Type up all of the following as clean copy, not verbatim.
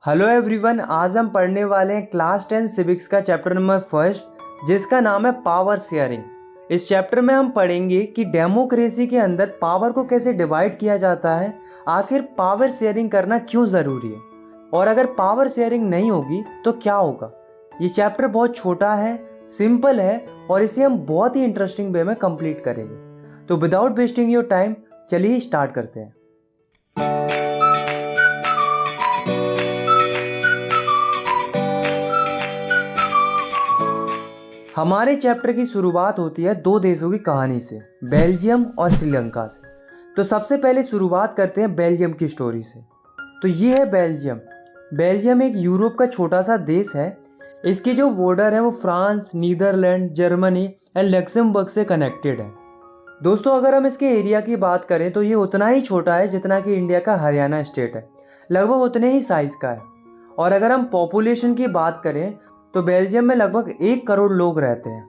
Hello everyone, आज हम पढ़ने वाले हैं क्लास 10 सिविक्स का चैप्टर नंबर फर्स्ट, जिसका नाम है पावर शेयरिंग। इस चैप्टर में हम पढ़ेंगे कि डेमोक्रेसी के अंदर पावर को कैसे डिवाइड किया जाता है, आखिर पावर शेयरिंग करना क्यों ज़रूरी है और अगर पावर शेयरिंग नहीं होगी तो क्या होगा। ये चैप्टर बहुत छोटा है, सिंपल है और इसे हम बहुत ही इंटरेस्टिंग वे में कंप्लीट करेंगे। तो विदाउट वेस्टिंग योर टाइम चलिए स्टार्ट करते हैं। हमारे चैप्टर की शुरुआत होती है दो देशों की कहानी से, बेल्जियम और श्रीलंका से। तो सबसे पहले शुरुआत करते हैं बेल्जियम की स्टोरी से। तो ये है बेल्जियम। बेल्जियम एक यूरोप का छोटा सा देश है। इसकी जो बॉर्डर है वो France, Netherlands, Germany and Luxembourg से कनेक्टेड है। दोस्तों, अगर हम इसके एरिया की बात करें तो ये उतना ही छोटा है जितना कि इंडिया का हरियाणा स्टेट है, लगभग उतने ही साइज़ का है। और अगर हम पॉपुलेशन की बात करें तो बेल्जियम में लगभग 1 करोड़ लोग रहते हैं।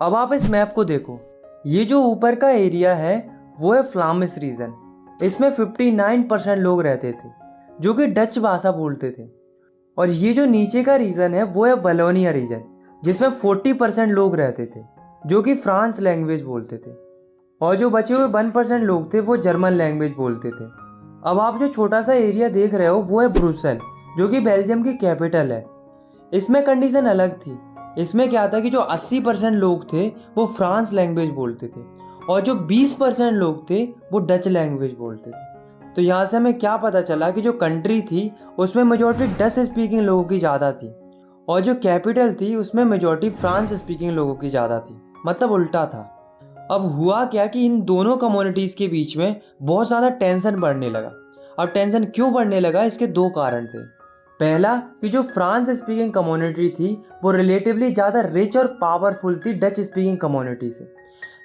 अब आप इस मैप को देखो, ये जो ऊपर का एरिया है वो है फ्लामिश रीजन। इसमें 59% लोग रहते थे जो कि डच भाषा बोलते थे। और ये जो नीचे का रीजन है वो है वलोनिया रीजन, जिसमें 40% लोग रहते थे जो कि फ्रांस लैंग्वेज बोलते थे। और जो बचे हुए 1% लोग थे वो जर्मन लैंग्वेज बोलते थे। अब आप जो छोटा सा एरिया देख रहे हो वो है ब्रुसेल, जो कि बेल्जियम की कैपिटल है। इसमें कंडीशन अलग थी। इसमें क्या था कि जो 80% लोग थे वो फ्रांस लैंग्वेज बोलते थे और जो 20% लोग थे वो डच लैंग्वेज बोलते थे। तो यहाँ से हमें क्या पता चला कि जो कंट्री थी उसमें मेजॉरिटी डच स्पीकिंग लोगों की ज़्यादा थी और जो कैपिटल थी उसमें मेजॉरिटी फ्रांस स्पीकिंग लोगों की ज़्यादा थी, मतलब उल्टा था। अब हुआ क्या कि इन दोनों कम्युनिटीज़ के बीच में बहुत ज़्यादा टेंशन बढ़ने लगा। अब टेंशन क्यों बढ़ने लगा, इसके दो कारण थे। पहला कि जो फ्रांस स्पीकिंग कम्युनिटी थी वो रिलेटिवली ज़्यादा रिच और पावरफुल थी डच स्पीकिंग कम्युनिटी से,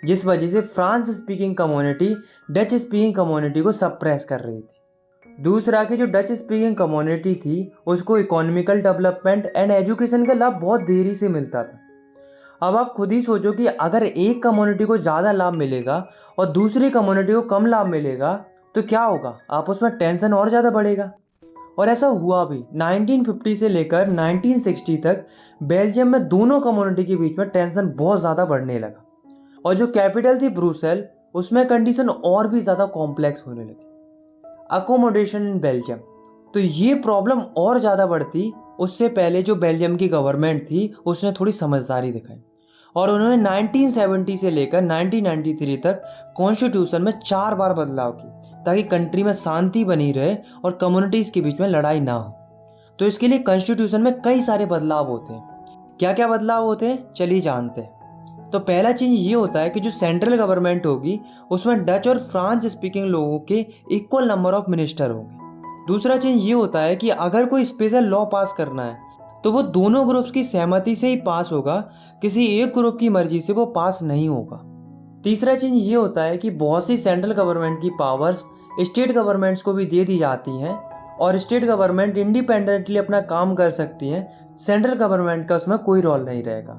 जिस वजह से France speaking community Dutch speaking community को सप्रेस कर रही थी। दूसरा कि जो डच स्पीकिंग कम्युनिटी थी उसको इकोनॉमिकल डेवलपमेंट एंड एजुकेशन का लाभ बहुत देरी से मिलता था। अब आप खुद ही सोचो कि अगर एक कम्युनिटी को ज़्यादा लाभ मिलेगा और दूसरी कम्युनिटी को कम लाभ मिलेगा तो क्या होगा, आप उसमें टेंशन और ज़्यादा बढ़ेगा। और ऐसा हुआ भी। 1950 से लेकर 1960 तक बेल्जियम में दोनों कम्युनिटी के बीच में टेंशन बहुत ज़्यादा बढ़ने लगा और जो कैपिटल थी ब्रुसेल उसमें कंडीशन और भी ज़्यादा कॉम्प्लेक्स होने लगी। अकोमोडेशन इन बेल्जियम, तो ये प्रॉब्लम और ज़्यादा बढ़ती। उससे पहले जो बेल्जियम की गवर्नमेंट थी उसने थोड़ी समझदारी दिखाई और उन्होंने 1970 से लेकर 1993 तक कॉन्स्टिट्यूशन में 4 बार बदलाव किए ताकि कंट्री में शांति बनी रहे और कम्युनिटीज़ के बीच में लड़ाई ना हो। तो इसके लिए कॉन्स्टिट्यूशन में कई सारे बदलाव होते हैं। क्या क्या बदलाव होते हैं चलिए जानते हैं। तो पहला चीज़ ये होता है कि जो सेंट्रल गवर्नमेंट होगी उसमें डच और फ्रांस स्पीकिंग लोगों के इक्वल नंबर ऑफ मिनिस्टर होंगे। दूसरा चीज़ ये होता है कि अगर कोई स्पेशल लॉ पास करना है तो वो दोनों ग्रुप्स की सहमति से ही पास होगा, किसी एक ग्रुप की मर्जी से वो पास नहीं होगा। तीसरा चीज़ ये होता है कि बहुत सी सेंट्रल गवर्नमेंट की पावर्स स्टेट गवर्नमेंट्स को भी दे दी जाती हैं और स्टेट गवर्नमेंट इंडिपेंडेंटली अपना काम कर सकती हैं। सेंट्रल गवर्नमेंट का उसमें कोई रोल नहीं रहेगा।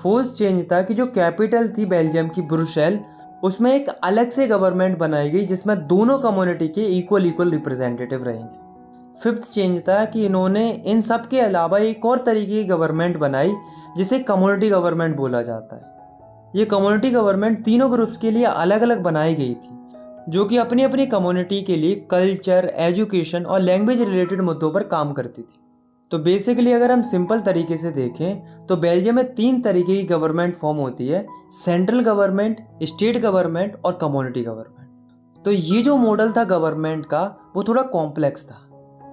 फोर्थ चेंज था कि जो कैपिटल थी बेल्जियम की ब्रुसेल, उसमें एक अलग से गवर्नमेंट बनाई गई जिसमें दोनों कम्युनिटी के इक्वल रिप्रेजेंटेटिव रहेंगे। फिफ्थ चेंज था कि इन्होंने इन सब के अलावा एक और तरीके की गवर्नमेंट बनाई जिसे कम्युनिटी गवर्नमेंट बोला जाता है। ये कम्युनिटी गवर्नमेंट तीनों ग्रुप्स के लिए अलग अलग बनाई गई थी जो कि अपनी अपनी कम्युनिटी के लिए कल्चर, एजुकेशन और लैंग्वेज रिलेटेड मुद्दों पर काम करती थी। तो बेसिकली अगर हम सिंपल तरीके से देखें तो बेल्जियम में 3 तरीके की गवर्नमेंट फॉर्म होती है, सेंट्रल गवर्नमेंट, स्टेट गवर्नमेंट और कम्युनिटी गवर्नमेंट। तो ये जो मॉडल था गवर्नमेंट का वो थोड़ा कॉम्प्लेक्स था,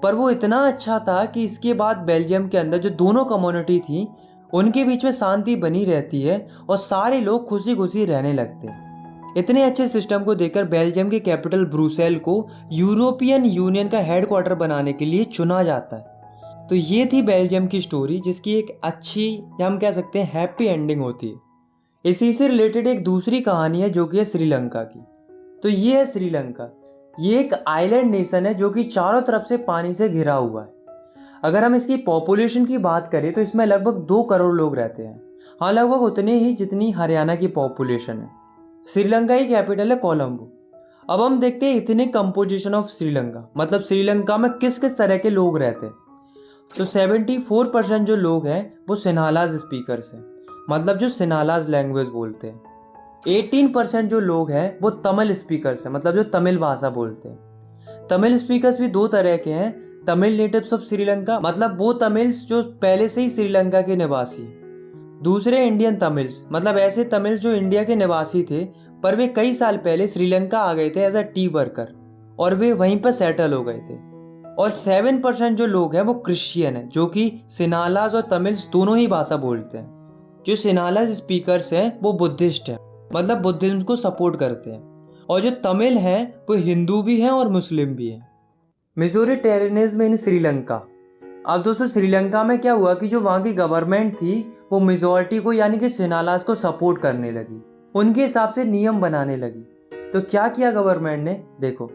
पर वो इतना अच्छा था कि इसके बाद बेल्जियम के अंदर जो दोनों कम्युनिटी थी उनके बीच में शांति बनी रहती है और सारे लोग खुशी खुशी रहने लगते हैं। इतने अच्छे सिस्टम को देखकर बेल्जियम के कैपिटल ब्रुसेल को यूरोपियन यूनियन का हेडक्वार्टर बनाने के लिए चुना जाता है। तो ये थी बेल्जियम की स्टोरी, जिसकी एक अच्छी या हम कह सकते हैं हैप्पी एंडिंग होती है। इसी से रिलेटेड एक दूसरी कहानी है जो कि है श्रीलंका की। तो ये है श्रीलंका। ये एक आइलैंड नेशन है जो कि चारों तरफ से पानी से घिरा हुआ है। अगर हम इसकी पॉपुलेशन की बात करें तो इसमें लगभग 2 करोड़ लोग रहते हैं। हाँ, लगभग उतने ही जितनी हरियाणा की पॉपुलेशन है। श्रीलंका की कैपिटल है कोलंबो। अब हम देखते हैं इतने कंपोजिशन ऑफ श्रीलंका, मतलब श्रीलंका में किस किस तरह के लोग रहते हैं। तो 74% जो लोग हैं वो सिन्हालाज स्पीकर्स हैं, मतलब जो सिन्हालाज लैंग्वेज बोलते हैं। 18% जो लोग हैं वो तमिल स्पीकर्स हैं, मतलब जो तमिल भाषा बोलते हैं। तमिल स्पीकर्स भी दो तरह के हैं, तमिल नेटिव्स ऑफ श्रीलंका, मतलब वो तमिल्स जो पहले से ही श्रीलंका के निवासी। दूसरे इंडियन तमिल्स, मतलब ऐसे तमिल्स जो इंडिया के निवासी थे पर वे कई साल पहले श्रीलंका आ गए थे एज अ टी वर्कर और वे वहीं पर सेटल हो गए थे। और 7% जो लोग हैं वो क्रिश्चियन हैं, जो कि सिन्हालाज और तमिल्स दोनों ही भाषा बोलते हैं। जो सिन्हालाज स्पीकर्स हैं वो बुद्धिस्ट हैं, मतलब बुद्धिज्म को सपोर्ट करते हैं। और जो तमिल हैं वो हिंदू भी हैं और मुस्लिम भी हैं। मेजोरिटेरियनिज्म इन श्रीलंका। अब दोस्तों श्रीलंका में क्या हुआ कि जो वहाँ की गवर्नमेंट थी वो मेजोरिटी को यानी कि सिन्हालाज को सपोर्ट करने लगी, उनके हिसाब से नियम बनाने लगी। तो क्या किया गवर्नमेंट ने, देखो।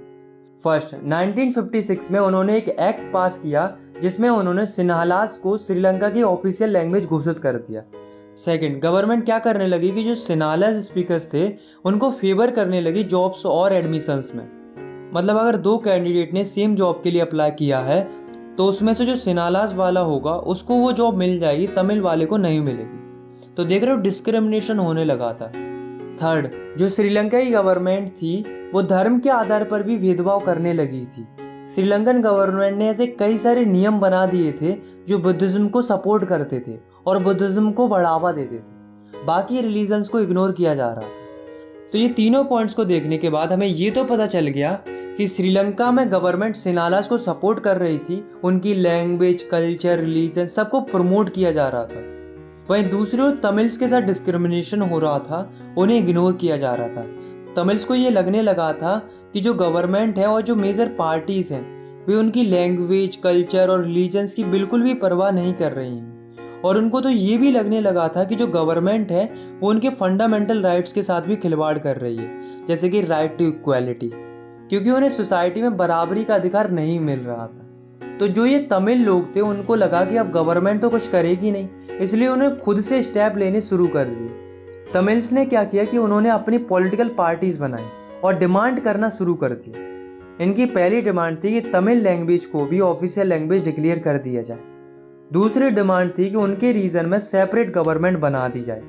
फर्स्ट 1956 में उन्होंने एक एक्ट पास किया जिसमें उन्होंने सिन्हालाज को श्रीलंका की ऑफिशियल लैंग्वेज घोषित कर दिया। सेकंड, गवर्नमेंट क्या करने लगी कि जो सिन्हालाज स्पीकर्स थे उनको फेवर करने लगी जॉब्स और एडमिशंस में। मतलब अगर दो कैंडिडेट ने सेम जॉब के लिए अप्लाई किया है तो उसमें से जो सिन्हालाज वाला होगा उसको वो जॉब मिल जाएगी, तमिल वाले को नहीं मिलेगी। तो देख रहे हो डिस्क्रिमिनेशन होने लगा था। थर्ड, जो श्रीलंका की गवर्नमेंट थी वो धर्म के आधार पर भी भेदभाव करने लगी थी। श्रीलंकन गवर्नमेंट ने ऐसे कई सारे नियम बना दिए थे जो बुद्धिज्म को सपोर्ट करते थे और बुद्धिज्म को बढ़ावा देते थे, बाकी रिलीजन्स को इग्नोर किया जा रहा था। तो ये तीनों पॉइंट्स को देखने के बाद हमें ये तो पता चल गया कि श्रीलंका में गवर्नमेंट सिन्हालाज को सपोर्ट कर रही थी, उनकी लैंग्वेज, कल्चर, रिलीजन सबको प्रमोट किया जा रहा था। वहीं दूसरी ओर तमिल्स के साथ डिस्क्रिमिनेशन हो रहा था, उन्हें इग्नोर किया जा रहा था। तमिल्स को ये लगने लगा था कि जो गवर्नमेंट है और जो मेजर पार्टीज हैं वे उनकी लैंग्वेज, कल्चर और रिलीजन्स की बिल्कुल भी परवाह नहीं कर रही हैं। और उनको तो ये भी लगने लगा था कि जो गवर्नमेंट है वो उनके फंडामेंटल राइट्स के साथ भी खिलवाड़ कर रही है, जैसे कि राइट टू इक्वालिटी, क्योंकि उन्हें सोसाइटी में बराबरी का अधिकार नहीं मिल रहा था। तो जो ये तमिल लोग थे उनको लगा कि अब गवर्नमेंट तो कुछ करेगी नहीं, इसलिए उन्हें खुद से स्टेप लेने शुरू कर दिए। तमिल्स ने क्या किया कि उन्होंने अपनी पॉलिटिकल पार्टीज बनाई और डिमांड करना शुरू कर दिया। इनकी पहली डिमांड थी कि तमिल लैंग्वेज को भी ऑफिशियल लैंग्वेज डिक्लेयर कर दिया जाए। दूसरी डिमांड थी कि उनके रीजन में सेपरेट गवर्नमेंट बना दी जाए।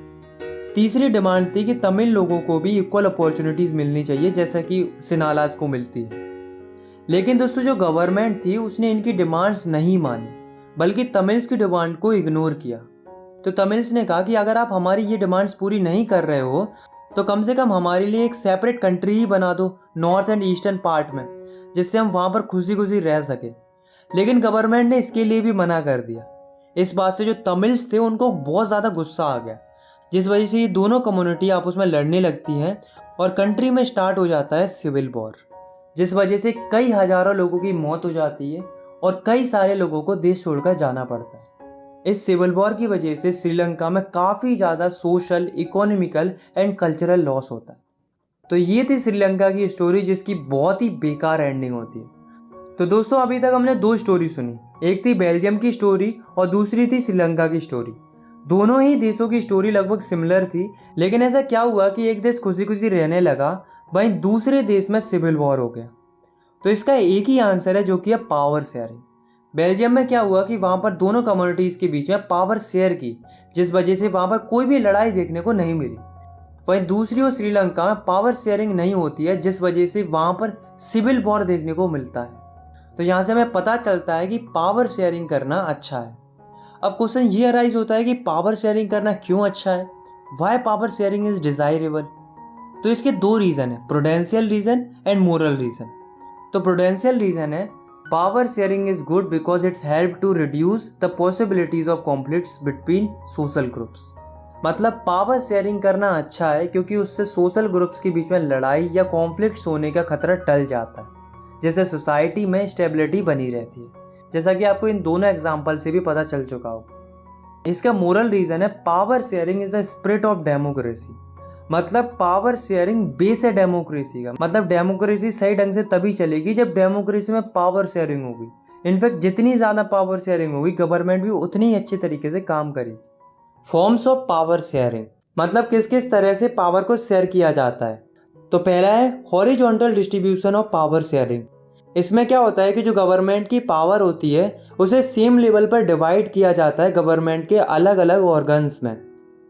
तीसरी डिमांड थी कि तमिल लोगों को भी इक्वल अपॉर्चुनिटीज मिलनी चाहिए जैसा कि सिन्हालाज को मिलती है। लेकिन दोस्तों जो गवर्नमेंट थी उसने इनकी डिमांड्स नहीं मानी, बल्कि तमिल्स की डिमांड को इग्नोर किया। तो तमिल्स ने कहा कि अगर आप हमारी ये डिमांड्स पूरी नहीं कर रहे हो तो कम से कम हमारे लिए एक सेपरेट कंट्री ही बना दो नॉर्थ एंड ईस्टर्न पार्ट में, जिससे हम वहाँ पर खुशी खुशी रह सके। लेकिन गवर्नमेंट ने इसके लिए भी मना कर दिया। इस बात से जो तमिल्स थे उनको बहुत ज़्यादा गुस्सा आ गया, जिस वजह से ये दोनों कम्युनिटी आपस में लड़ने लगती हैं और कंट्री में स्टार्ट हो जाता है सिविल वॉर, जिस वजह से कई हजारों लोगों की मौत हो जाती है और कई सारे लोगों को देश छोड़कर जाना पड़ता है। इस सिविल वॉर की वजह से श्रीलंका में काफ़ी ज़्यादा social, economical and cultural loss होता है। तो ये थी श्रीलंका की स्टोरी जिसकी बहुत ही बेकार एंडिंग होती है। तो दोस्तों अभी तक हमने दो स्टोरी सुनी, एक थी बेल्जियम की स्टोरी और दूसरी थी श्रीलंका की स्टोरी। दोनों ही देशों की स्टोरी लगभग सिमिलर थी, लेकिन ऐसा क्या हुआ कि एक देश खुशी खुशी रहने लगा, वहीं दूसरे देश में सिविल वॉर हो गया। तो इसका एक ही आंसर है जो कि है पावर शेयरिंग। बेल्जियम में क्या हुआ कि वहाँ पर दोनों कम्युनिटीज़ के बीच में पावर शेयर की, जिस वजह से वहाँ पर कोई भी लड़ाई देखने को नहीं मिली। वहीं दूसरी ओर श्रीलंका में पावर शेयरिंग नहीं होती है, जिस वजह से वहाँ पर सिविल वॉर देखने को मिलता है। तो यहाँ से हमें पता चलता है कि पावर शेयरिंग करना अच्छा है। अब क्वेश्चन ये अराइज होता है कि पावर शेयरिंग करना क्यों अच्छा है, why power sharing is desirable. तो इसके दो रीज़न है, prudential reason and moral reason. तो प्रूडेंशियल रीज़न है power sharing is good because it's help to reduce the possibilities of conflicts between social groups. मतलब पावर शेयरिंग करना अच्छा है क्योंकि उससे सोशल ग्रुप्स के बीच में लड़ाई या कॉन्फ्लिक्ट्स होने का खतरा टल जाता है, जिससे सोसाइटी में स्टेबिलिटी बनी रहती है, जैसा कि आपको इन दोनों एग्जाम्पल से भी पता चल चुका हो। इसका मोरल रीज़न है power sharing is the spirit of democracy. मतलब पावर शेयरिंग बेस है डेमोक्रेसी का। मतलब डेमोक्रेसी सही ढंग से तभी चलेगी जब डेमोक्रेसी में पावर शेयरिंग होगी। इनफैक्ट जितनी ज़्यादा पावर शेयरिंग होगी गवर्नमेंट भी उतनी ही अच्छे तरीके से काम करेगी। फॉर्म्स ऑफ पावर शेयरिंग, मतलब किस किस तरह से पावर को शेयर किया जाता है। तो पहला है horizontal distribution of power sharing. इसमें क्या होता है कि जो गवर्नमेंट की पावर होती है उसे सेम लेवल पर डिवाइड किया जाता है गवर्नमेंट के अलग अलग ऑर्गन्स में,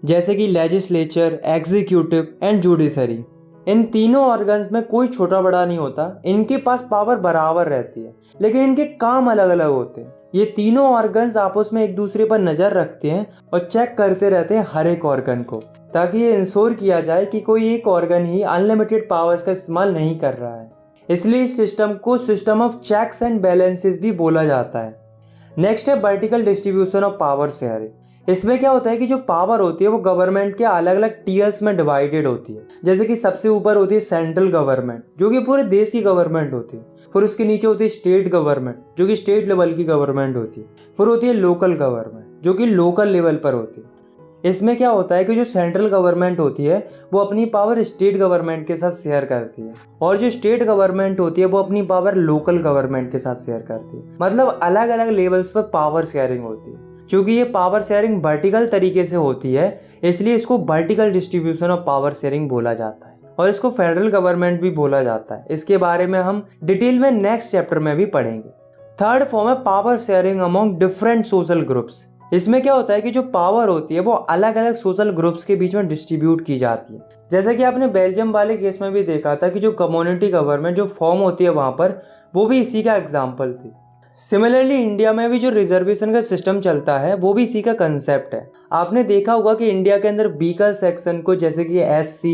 जैसे कि लेजिस्लेचर, एग्जीक्यूटिव एंड जुडिशरी। इन तीनों ऑर्गन्स में कोई छोटा बड़ा नहीं होता, इनके पास पावर बराबर रहती है, लेकिन इनके काम अलग अलग होते हैं। ये तीनों ऑर्गन्स आपस में एक दूसरे पर नज़र रखते हैं और चेक करते रहते हैं हर एक ऑर्गन को, ताकि ये इंश्योर किया जाए कि कोई एक ऑर्गन ही अनलिमिटेड पावर्स का इस्तेमाल नहीं कर रहा है। इसलिए इस सिस्टम को system of checks and balances भी बोला जाता है। नेक्स्ट है vertical distribution of power sharing. इसमें क्या होता है कि जो पावर होती है वो गवर्नमेंट के अलग अलग टीयर्स में डिवाइडेड होती है। जैसे कि सबसे ऊपर होती है सेंट्रल गवर्नमेंट, जो कि पूरे देश की गवर्नमेंट होती है। फिर उसके नीचे होती है स्टेट गवर्नमेंट, जो कि स्टेट लेवल की गवर्नमेंट होती है। फिर होती है लोकल गवर्नमेंट, जो कि लोकल लेवल पर होती है। इसमें क्या होता है कि जो सेंट्रल गवर्नमेंट होती है वो अपनी पावर स्टेट गवर्नमेंट के साथ शेयर करती है, और जो स्टेट गवर्नमेंट होती है वो अपनी पावर लोकल गवर्नमेंट के साथ शेयर करती है। मतलब अलग अलग लेवल्स पर पावर शेयरिंग होती है। क्योंकि ये पावर शेयरिंग वर्टिकल तरीके से होती है, इसलिए इसको vertical distribution of power sharing बोला जाता है, और इसको फेडरल गवर्नमेंट भी बोला जाता है। इसके बारे में हम डिटेल में नेक्स्ट चैप्टर में भी पढ़ेंगे। थर्ड फॉर्म है power sharing among different social groups. इसमें क्या होता है कि जो पावर होती है वो अलग अलग सोशल ग्रुप्स के बीच में डिस्ट्रीब्यूट की जाती है। जैसे कि आपने बेल्जियम वाले केस में भी देखा था कि जो कम्युनिटी गवर्नमेंट जो फॉर्म होती है वहाँ पर, वो भी इसी का एग्जाम्पल थी। सिमिलरली इंडिया में भी जो रिजर्वेशन का सिस्टम चलता है वो भी इसी का कंसेप्ट है। आपने देखा होगा कि इंडिया के अंदर वीकर सेक्शन को, जैसे कि SC,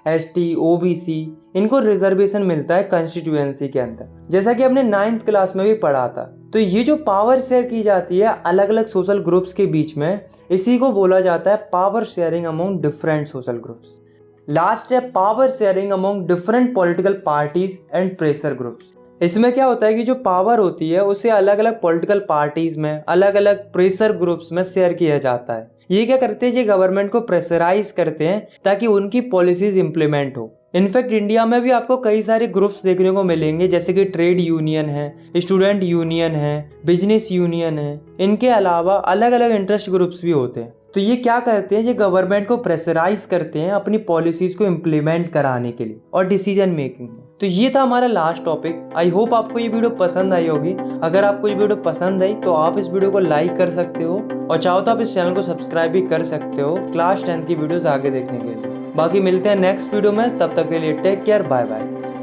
ST, OBC, इनको रिजर्वेशन मिलता है कॉन्स्टिट्यूएंसी के अंदर, जैसा कि हमने 9th क्लास में भी पढ़ा था। तो ये जो पावर शेयर की जाती है अलग अलग सोशल ग्रुप्स के बीच में, इसी को बोला जाता है power sharing among different social groups. Last है power sharing among different political parties and pressure groups. इसमें क्या होता है कि जो पावर होती है उसे अलग अलग पॉलिटिकल पार्टीज में, अलग अलग प्रेशर ग्रुप्स में शेयर किया जाता है। ये क्या करते हैं, ये गवर्नमेंट को प्रेशराइज करते हैं ताकि उनकी पॉलिसीज इंप्लीमेंट हो। इनफैक्ट इंडिया में भी आपको कई सारे ग्रुप्स देखने को मिलेंगे, जैसे कि ट्रेड यूनियन है, स्टूडेंट यूनियन है, बिजनेस यूनियन है। इनके अलावा अलग अलग इंटरेस्ट ग्रुप्स भी होते हैं। तो ये क्या करते हैं, ये गवर्नमेंट को प्रेशराइज करते हैं अपनी पॉलिसीज को इम्प्लीमेंट कराने के लिए और डिसीजन मेकिंग में। तो ये था हमारा लास्ट टॉपिक। आई होप आपको ये वीडियो पसंद आई होगी। अगर आपको ये वीडियो पसंद आई तो आप इस वीडियो को लाइक कर सकते हो, और चाहो तो आप इस चैनल को सब्सक्राइब भी कर सकते हो क्लास 10 की वीडियोस आगे देखने के लिए। बाकी मिलते हैं नेक्स्ट वीडियो में, तब तक के लिए टेक केयर, बाय बाय।